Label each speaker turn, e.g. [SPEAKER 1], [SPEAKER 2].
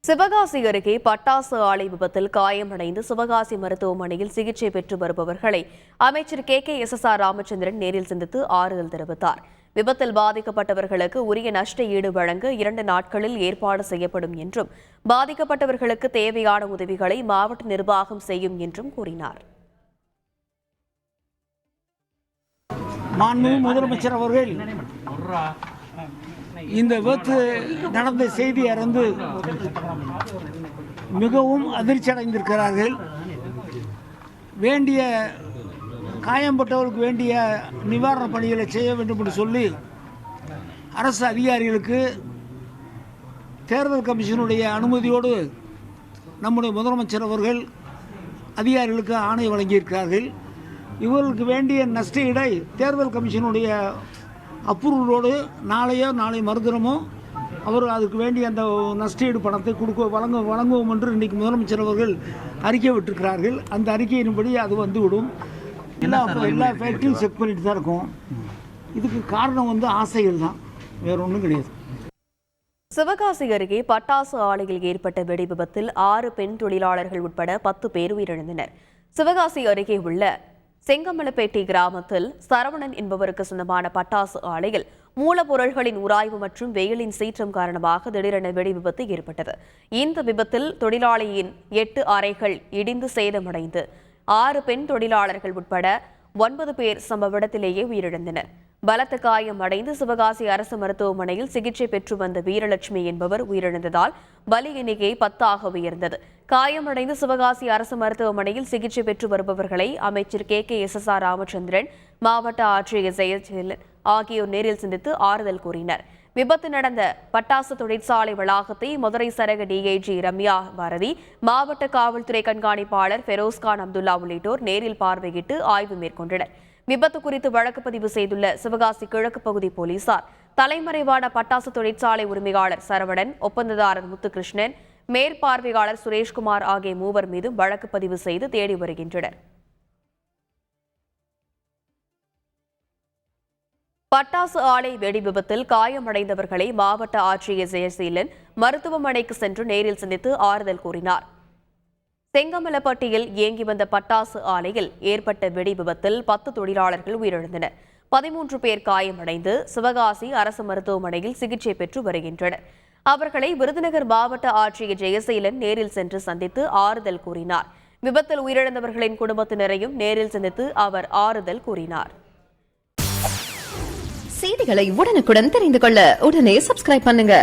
[SPEAKER 1] சிவகாசி அருகே பட்டாசு ஆலை விபத்தில் காயமடைந்து சிவகாசி மருத்துவமனையில் சிகிச்சை பெற்று வருபவர்களை அமைச்சர் KKSSR ராமச்சந்திரன் நேரில் சந்தித்து ஆறுதல் தெரிவித்தார். விபத்தில் பாதிக்கப்பட்டவர்களுக்கு உரிய நஷ்ட ஈடு வழங்க 2 நாட்களில் ஏற்பாடு செய்யப்படும் என்றும் பாதிக்கப்பட்டவர்களுக்கு தேவையான உதவிகளை மாவட்ட நிர்வாகம் செய்யும் என்றும் கூறினார்.
[SPEAKER 2] முதலமைச்சர் அவர்கள் இந்த விபத்து நடந்த செய்தி அறிந்து மிகவும் அதிர்ச்சி அடைந்திருக்கிறார்கள். வேண்டிய காயம்பட்டவருக்கு வேண்டிய நிவாரண பணிகளை செய்ய வேண்டும் என்று சொல்லி அரசு அதிகாரிகளுக்கு தேர்தல் கமிஷனுடைய அனுமதியோடு நம்முடைய முதலமைச்சர் அவர்கள் அதிகாரிகளுக்கு ஆணை வழங்கியிருக்கிறார்கள். இவர்களுக்கு வேண்டிய நஷ்டஈடை தேர்தல் கமிஷனுடைய அப்ரூவலோடு நாளை மறுதினமோ அவர் அதுக்கு வேண்டிய அந்த நஷ்டஈடு பணத்தை வழங்குவோம் என்று இன்றைக்கு முதலமைச்சர் அவர்கள் அறிக்கை விட்டிருக்கிறார்கள். அந்த அறிக்கையின்படி அது வந்துவிடும். எல்லா ஃபேக்டரியும் செக் பண்ணிட்டு தான் இருக்கும். இதுக்கு காரணம் ஆசைகள் தான், வேற ஒன்றும் கிடையாது.
[SPEAKER 1] சிவகாசி அருகே பட்டாசு ஆலையில் ஏற்பட்ட வெடி விபத்தில் 6 பெண் தொழிலாளர்கள் உட்பட 10 பேர் உயிரிழந்தனர். சிவகாசி அருகே உள்ள செங்கமலப்பேட்டை கிராமத்தில் சரவணன் என்பவருக்கு சொந்தமான பட்டாசு ஆலையில் மூலப்பொருள்களின் உராய்வு மற்றும் வெயிலின் சீற்றம் காரணமாக திடீரென வெடி விபத்து ஏற்பட்டது. இந்த விபத்தில் தொழிலாளியின் 8 அறைகள் இடிந்து சேதமடைந்து 6 பெண் தொழிலாளர்கள் உட்பட 9 பேர் சம்பவ இடத்திலேயே உயிரிழந்தனர். பலத்த காயமடைந்து சிவகாசி அரசு மருத்துவமனையில் சிகிச்சை பெற்று வந்த வீரலட்சுமி என்பவர் உயிரிழந்ததால் பலி எண்ணிக்கை 10 உயர்ந்தது. காயமடைந்து சிவகாசி அரசு மருத்துவமனையில் சிகிச்சை பெற்று வருபவர்களை அமைச்சர் KKSSR ராமச்சந்திரன், மாவட்ட ஆட்சியர் ஜெயசீலன் ஆகியோர் நேரில் சந்தித்து ஆறுதல் கூறினர். விபத்து நடந்த பட்டாசு தொழிற்சாலை வளாகத்தை மதுரை சரக DIG ரம்யா பாரதி, மாவட்ட காவல்துறை கண்காணிப்பாளர் ஃபெரோஸ்கான் அப்துல்லா உள்ளிட்டோர் நேரில் பார்வையிட்டு ஆய்வு மேற்கொண்டனர். விபத்து குறித்து வழக்கு பதிவு செய்துள்ள சிவகாசி கிழக்கு பகுதி போலீசார் தலைமறைவான பட்டாசு தொழிற்சாலை உரிமையாளர் சரவணன், ஒப்பந்ததாரர் முத்துகிருஷ்ணன், மேற்பார்வையாளர் சுரேஷ்குமார் ஆகிய 3 மீது வழக்கு பதிவு செய்து தேடி வருகின்றனர். பட்டாசு ஆலை வெடி விபத்தில் காயமடைந்தவர்களை மாவட்ட ஆட்சியர் ஜெயசீலன் மருத்துவமனைக்கு சென்று நேரில் சந்தித்து ஆறுதல் கூறினார். செங்கமலப்பட்டியில் இயங்கி வந்த பட்டாசு ஆலையில் ஏற்பட்ட வெடி விபத்தில் 10 தொழிலாளர்கள் உயிரிழந்தனர். 13 பேர் காயமடைந்து சிவகாசி அரசு மருத்துவமனையில் சிகிச்சை பெற்று வருகின்றனர். அவர்களை விருதுநகர் மாவட்ட ஆட்சியர் ஜெயசீலன் நேரில் சென்று சந்தித்து ஆறுதல் கூறினார். விபத்தில் உயிரிழந்தவர்களின் குடும்பத்தினரையும் நேரில் சந்தித்து அவர் ஆறுதல் கூறினார்.
[SPEAKER 3] செய்திகளை உடனுக்குடன் தெரிந்து கொள்ள உடனே சப்ஸ்கிரைப் பண்ணுங்க.